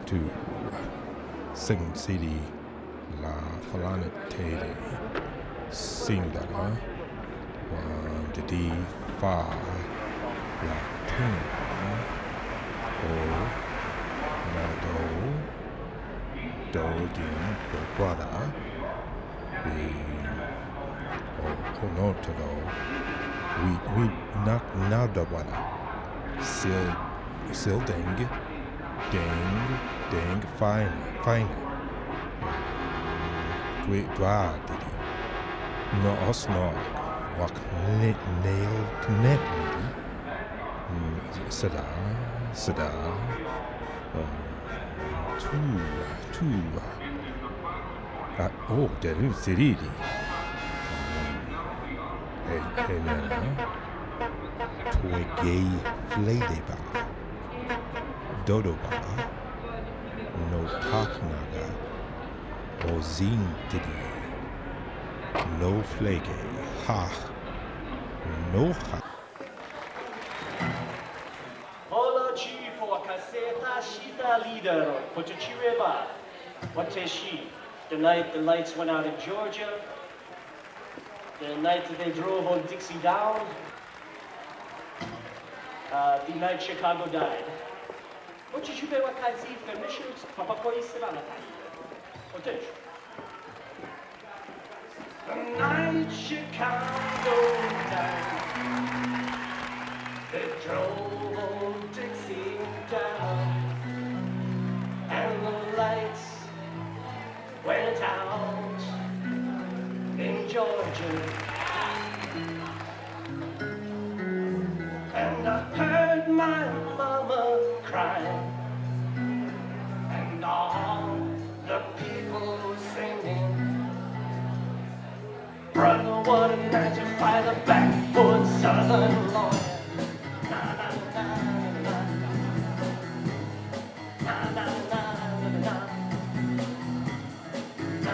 to Second City, La Falanete, Singara, Wandidi, Fa, La Tuna, O, Nado, Dogin, Guada, Honotado, we not Nadawada, Sil Dang, fine. Dwadi, no osnog, wak nail connect, Sada, two, oh, the new city. Hey, Nana, to a gay flade bar. Dodo Baba, no Paknaga, or Zin Didi, no Flage, ha, no ha. Hola Chiefo, Caseta Shita leader, Pochachireba, Wateshi, the night the lights went out in Georgia, the night that they drove on Dixie down, the night Chicago died. Hoće ću bewa kazivka mišljuc, pa koji se vana kazivka. Hoćeš? The night Chicago died, they drove old Dixie down, and the lights went out in Georgia. And I heard my mama cry, and all the people singing, brother, what a night to fight a backwoods southern lawyer. Na na na na na na na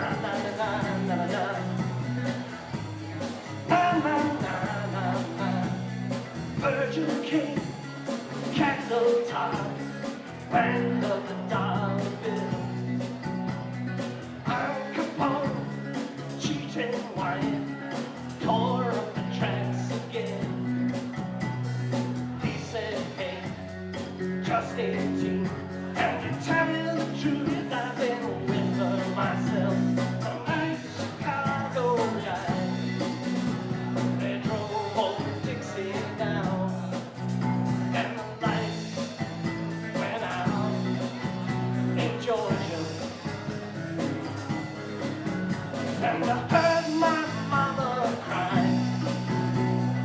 na na na na na na. Virgin King, cattle top, band of the dollar bill. Al Capone, cheating wife, tore up the tracks again. He said, hey, just 18, and to tell you the truth, I've been with her myself. The night Chicago died, they drove old Dixie down. And I heard my mama cry,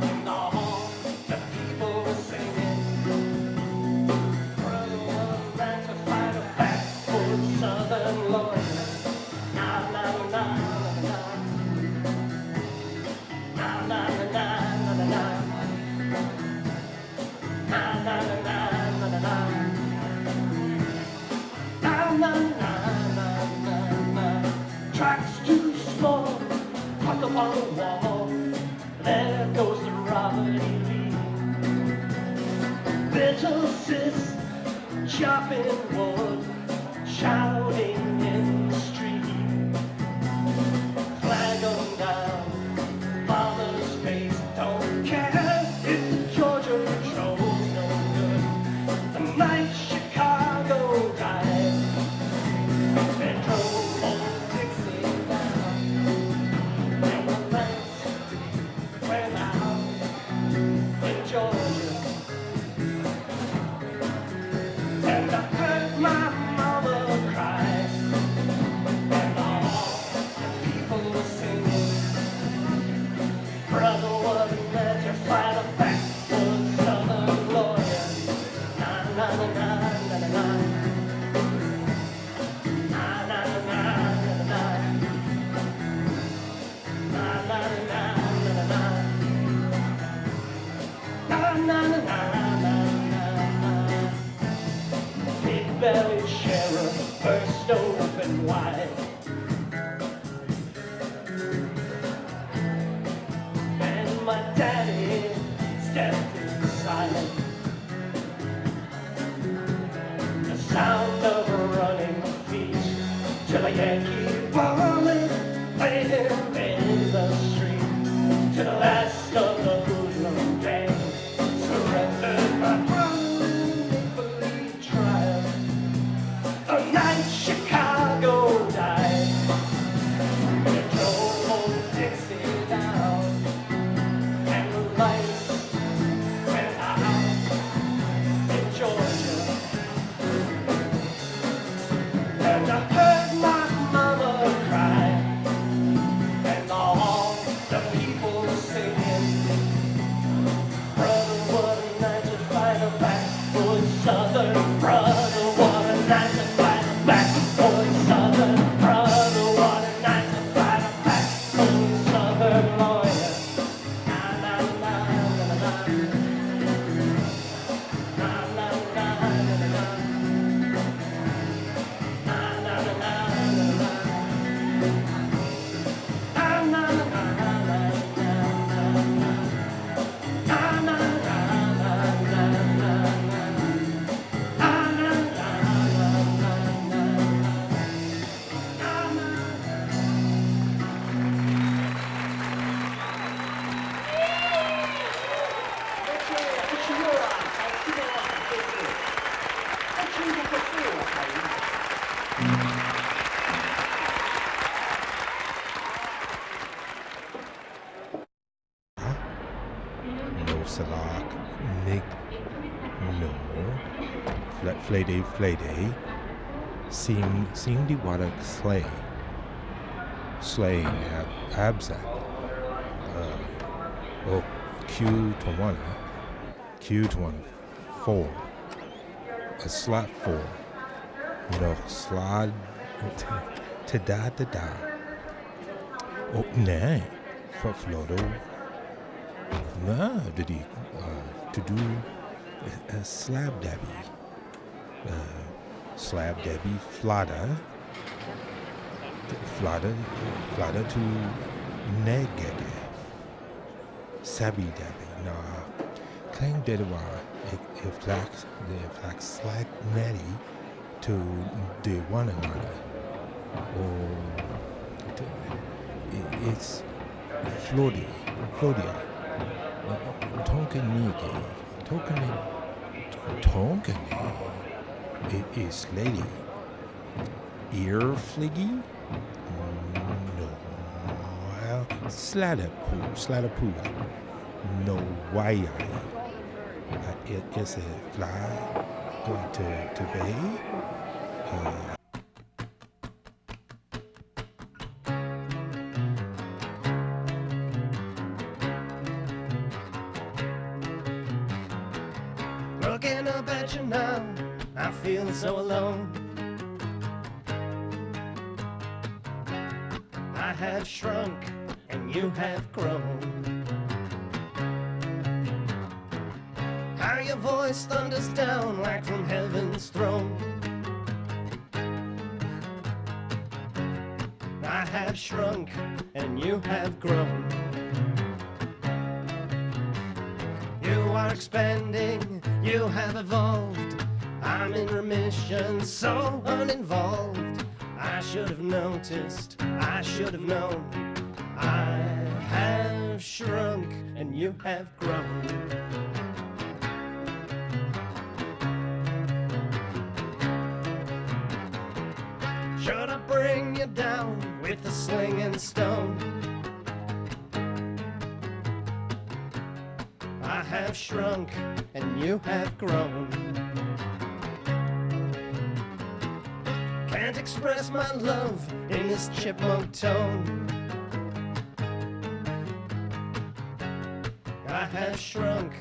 and all the people were singing, brother was meant to fight a backwoods southern lawyer. Na na na na na na na na na na na na na na na. Tracks too small, hung up on the wall. There goes the Robert E. Lee. Little sis, chopping wood, shouting in the street. Flag on down, father's face, don't care if the Georgia patrol's no good. The night Chicago died, they drove old Dixie down, and the lights went out in Georgia. And I heard my mama cry, and all the people were singing, brother, what a man to fight a backwoods southern lawyer. Na na na na na na na. Na na na na na na. Na na na na na na. Na na na na na na. Big-bellied sheriff burst open wide, and my daddy stepped inside. The sound of a no salak, nig, no, flay, seem the water slaying absat, Q24, a slap 4, no slide, da, oh, nej, för Flodo, did he, to do a slab dabby, flada to negege, sabi dabby, kling dedwa, if flax slag natty to the one another, it's Flodia, Tonkaniki, it is lady, ear fliggy, no, slatterpoo, no why, it is a fly to bay, Looking up at you now, I feel so alone. I have shrunk and you have grown. How your voice thunders down like from heaven's throne. I have shrunk and you have grown. You are expanding, you have evolved. I'm in remission, so uninvolved. I should have noticed, I should have known. I have shrunk and you have grown. Should I bring you down with a sling and stone? I have shrunk and you have grown. Can't express my love in this chipmunk tone. I have shrunk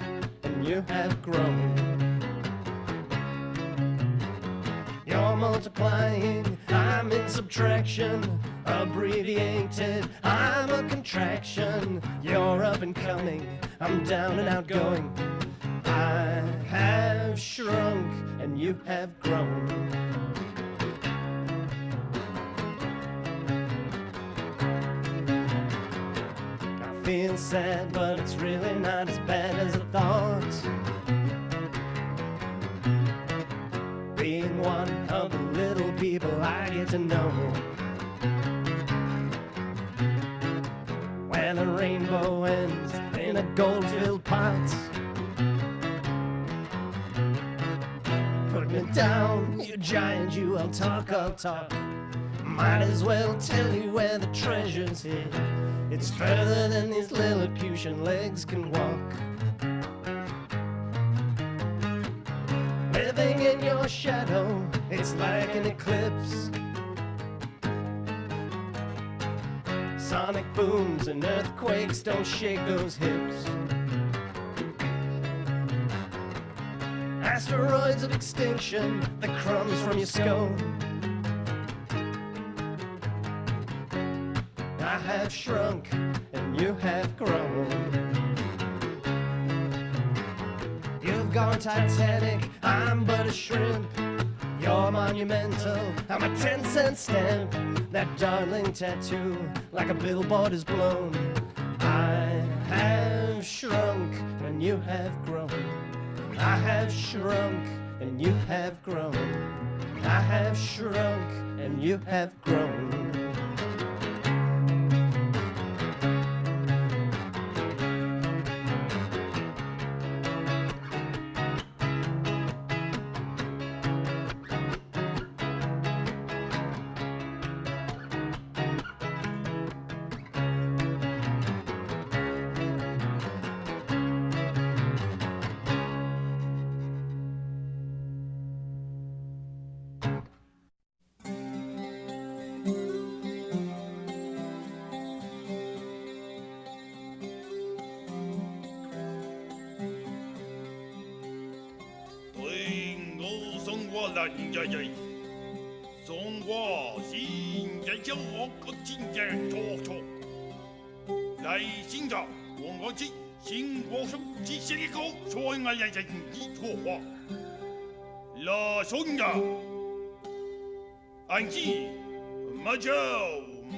and you have grown. You're multiplying, I'm in subtraction. Abbreviated, I'm a contraction. You're up and coming, I'm down and outgoing. I have shrunk and you have grown. I feel sad, but it's really not as bad as I thought. Being one of the little people I get to know. Where the rainbow ends in a gold-filled pot. Put me down, you giant, you, I'll talk. Might as well tell you where the treasure's hid. It's further than these Lilliputian legs can walk. Living in your shadow, it's like an eclipse. Sonic booms and earthquakes don't shake those hips. Asteroids of extinction, the crumbs from your scone. I have shrunk and you have grown. You've gone Titanic, I'm but a shrimp. You're monumental, I'm a 10-cent stamp. That darling tattoo, like a billboard, is blown. I have shrunk and you have grown. I have shrunk and you have grown. I have shrunk and you have grown. 的家人，送我新的将我个今天做错，来寻找我的新国手及下一口所爱人的错话，拉son的，安吉，马叫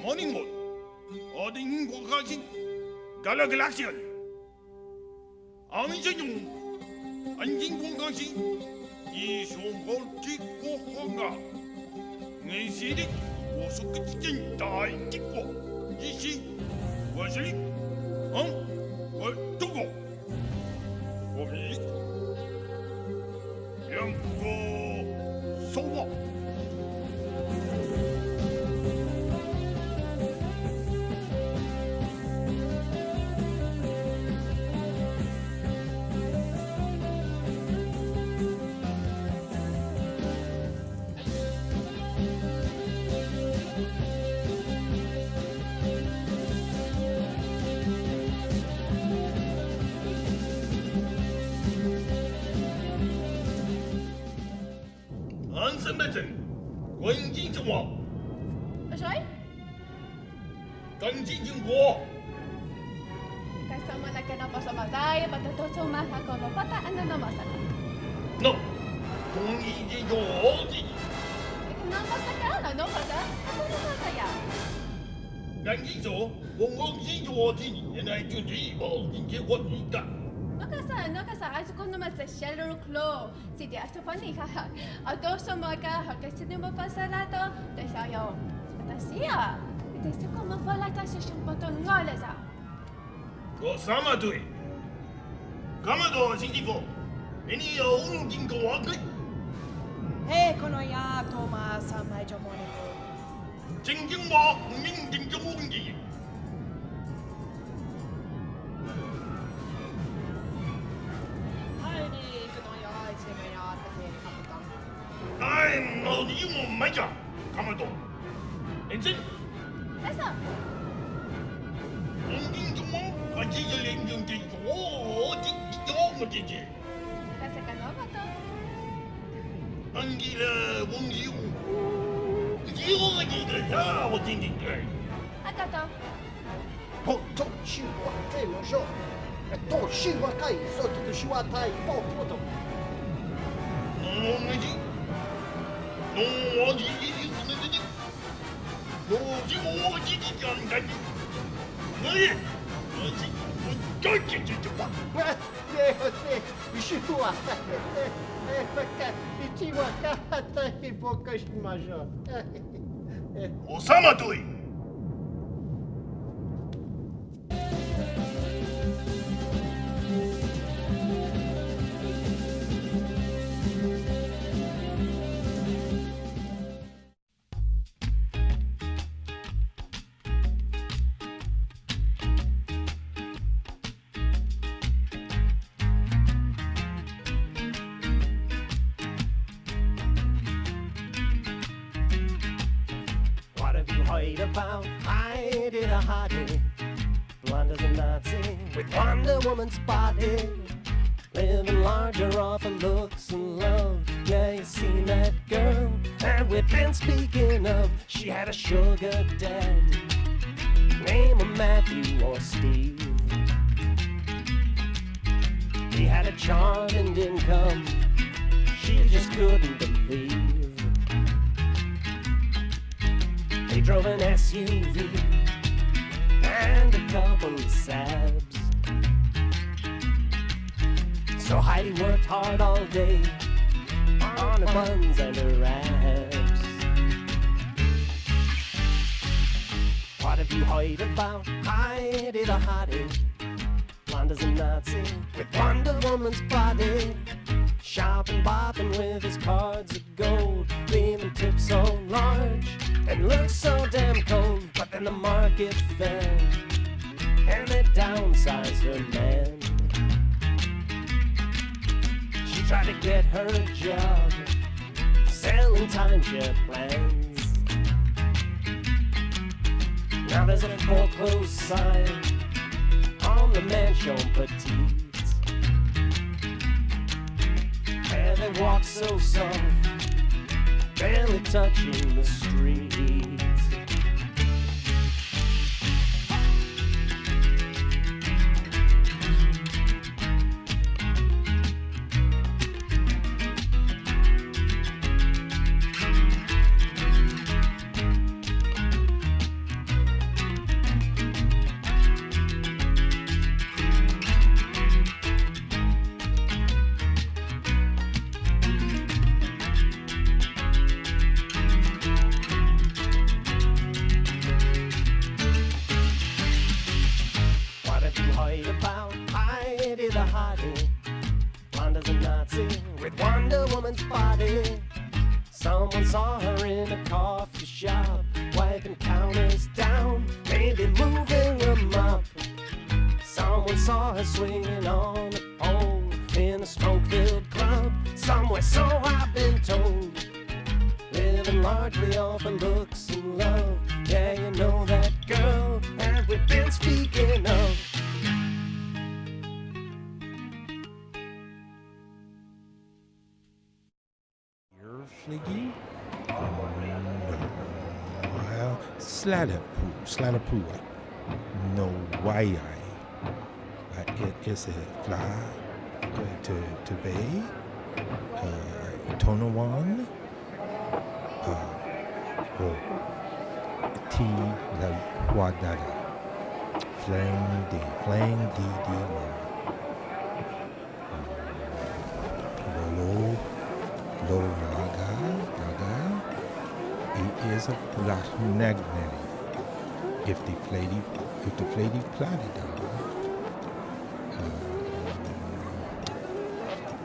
莫宁莫，我的英国开心，嘎啦嘎啦线，阿米这种，安英国开心。你说我这个话啊，你是的，我说个真大结果，一是我是的，我中国，我比两个说话。关进中国。Sorry? 赶进中国。Kasama na ka na pa sa batay, patatuto ako mapataan na naman sa No, kung hindi yun. Ikanama sa ka, ano ba ka? Ako naman kaya. 赶进走，我进做的，现在就这包进结婚的。Nakasa, ko naman sa Shelter Claw. Si Dastardly ka. Ato sa mga kasi di mapasalato. Tayo, Tasia. Ito ko mapalata sa siyang patong ngalaza. 我什么对？干嘛多星期五？你有五金给我给。kono ya Thomas sa medyo moniko. 正经话，认真做问题。Heidi, kono ya sige ya kasi kapitan.哎，老弟，我没讲，干嘛多？认真。Asa? 认真做梦，还是要认真的做，我姐姐。 Kasi ka na ba to?安吉了，我有，我记得呀，我听听对。 Aka to? 都是我这么说，都是我开，所以都是我太保护的。我记，我记，我记讲干的，我这话。哎，você, chua, ichiwa kata hipoka shimasho. 我什么对？ What have you heard about Heidi the Hottie? Blonde as a Nazi with Wonder Woman's body. Living larger off her looks and love. Yeah, you seen that girl? And we've been speaking of. She had a sugar daddy. Name him Matthew or Steve. He had a charming income. She just couldn't believe. They drove an SUV and a couple of Sabs. So Heidi worked hard all day on her buns and her abs. What have you heard about Heidi the Hottie? Blonde as a Nazi with Wonder Woman's body. Shopping, bopping with his cards of gold, leaving tips so large and looks so damn cold. But then the market fell and they downsized her man. She tried to get her job selling timeshare plans. Now there's a foreclosed sign on the mansion petite. And they walk so soft barely touching the streets. What have you heard about Heidi the Hottie? Blonde as a Nazi with Wonder Woman's body. Someone saw her in a coffee shop, wiping counters down, maybe moving them up. Someone saw her swinging on a pole in a smoke-filled club somewhere, so I've been told. Living largely off of looks and love. Yeah, you know that girl that we've been speaking of. You're fliggy? No. Well, Slatterpoo. No, why it is a fly to bay, Tonawan, T la Guadada, Flang di Lo Raga, it is a Blacknagny. If the flady platted down,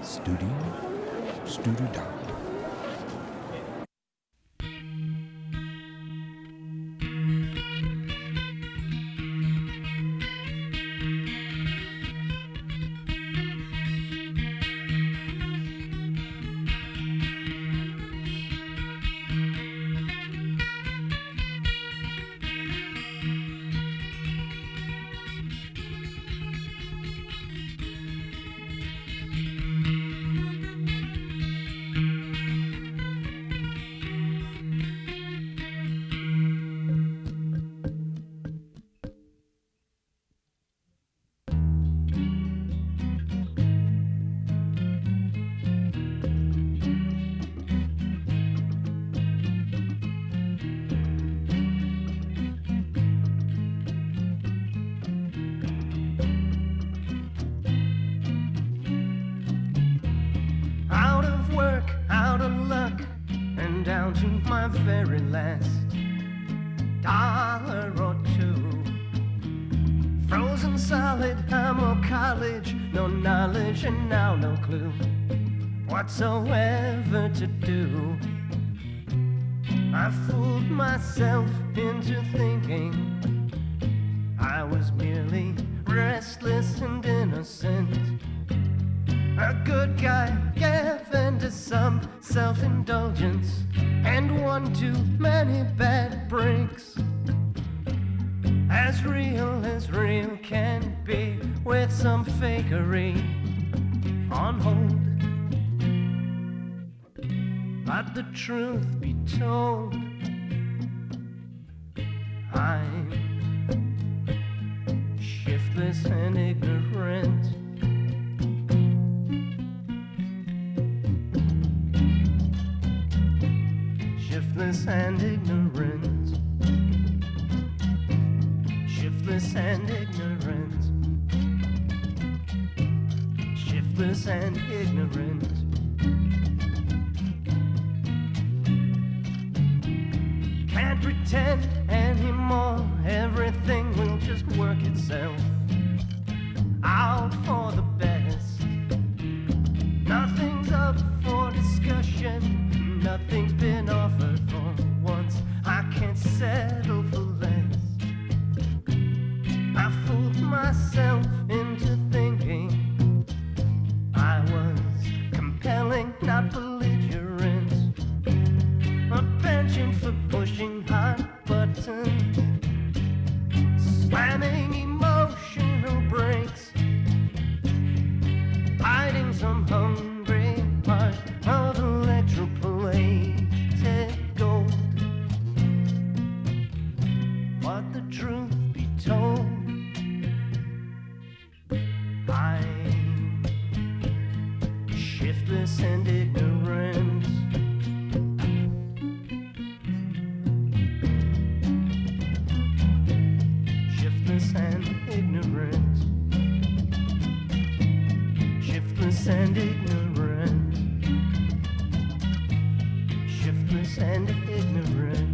Studi down. Down to my very last dollar or two. Frozen solid, I'm on college, no knowledge and now no clue whatsoever to do. I fooled myself into thinking I was merely restless and innocent. A good guy gave into some self-indulgence and one too many bad breaks. As real can be, with some fakery on hold. But the truth be told, I'm shiftless and ignorant. Shiftless and ignorant. Shiftless and ignorant. Shiftless and ignorant. Can't pretend anymore. Everything will just work itself out for the best. Nothing's up for discussion. Nothing's been offered for once. I can't settle for less. I fooled myself into thinking I was compelling, not belligerent. A penchant for pushing hot buttons, slamming emotional brakes, hiding some hungry part of electroplated shiftless and ignorant. Shiftless and ignorant. Shiftless and ignorant. Shiftless and ignorant.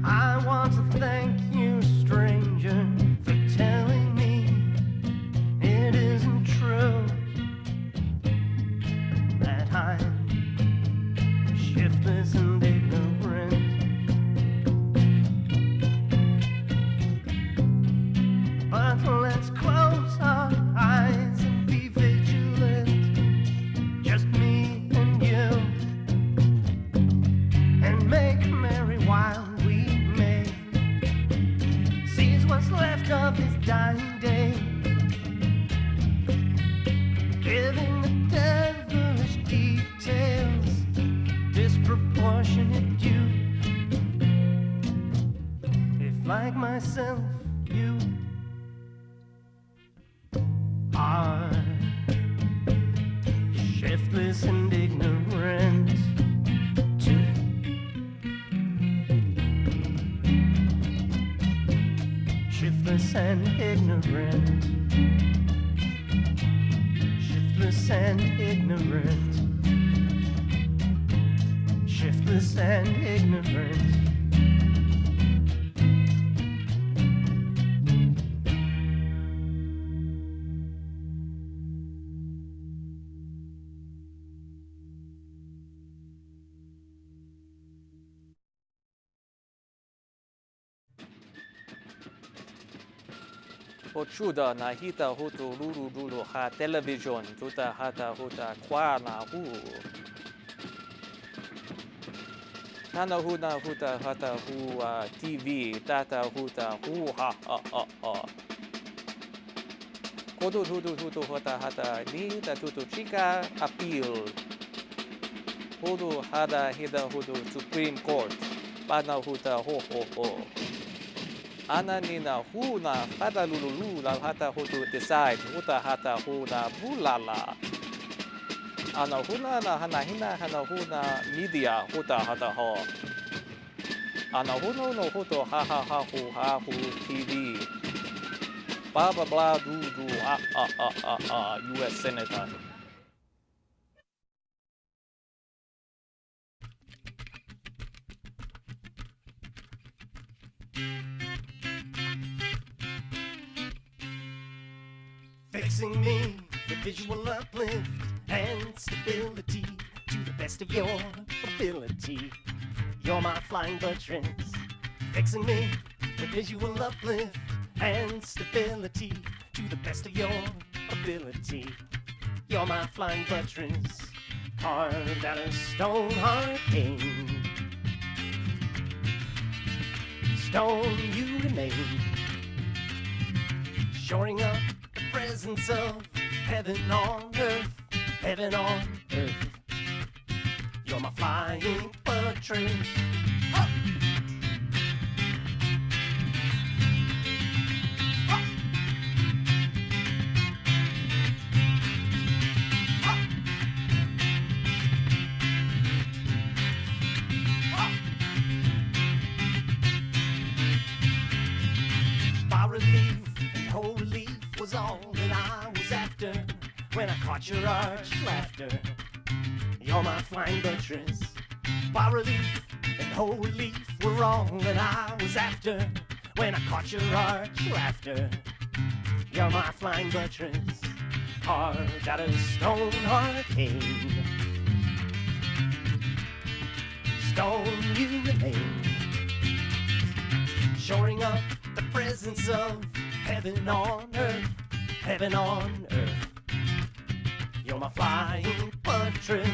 I want to thank you, stranger, for telling me it isn't true that I'm shiftless and ignorant. But let's close our eyes and be vigilant, just me and you, and make merry while what's left of this dying day, giving the devilish details disproportionate due. If, like myself, you are shiftless and ignorant too. Shiftless and ignorant. Shiftless and ignorant. Shiftless and ignorant. Ochuda na hita hutu lulu lulu ha television tuta hata huta kwa na hu. Tana huna huta hata hu TV tata huta hu ha ha ha ha. Kodu hutu hata hata ni ta tutu chika appeal. Hudu hada hida hudu Supreme Court. Bana huta ho ho ho. Ana nina huna hata lululu la hata hutu decide huta hata huna bulala. Ana huna na hana hina hana huna media huta hata ho. Ana huna no huto ha ha ha hu TV. Blah blah blah do U.S. Senator. Fixing me with visual uplift and stability to the best of your ability. You're my flying buttress. Fixing me with visual uplift and stability to the best of your ability. You're my flying buttress, carved out of stone hurricane. Stone you remain, shoring up the presence of heaven on earth, heaven on earth. You're my flying buttress. Huh. Relief and whole relief was all that I was after when I caught your arch laughter. You're my flying buttress. Bas relief and whole leaf were all that I was after. When I caught your arch laughter. You're my flying buttress. Carved out of stone arcade. Stone you remain. Shoring up the presence of heaven on earth. Heaven on earth. You're my flying buttress.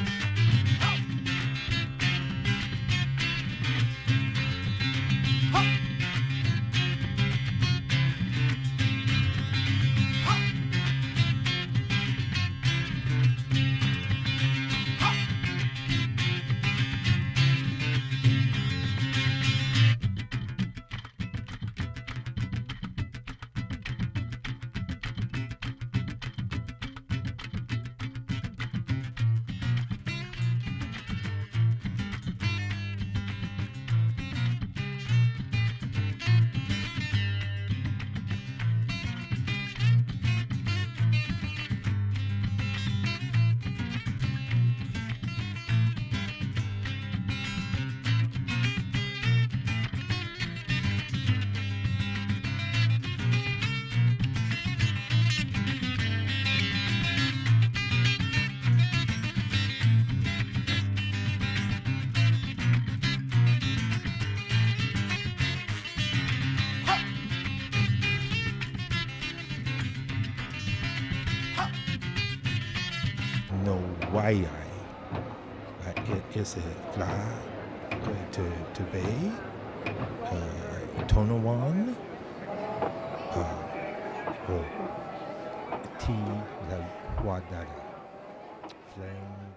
Know why it is a fly to bay, Tonawan, or T la Guadada, flame.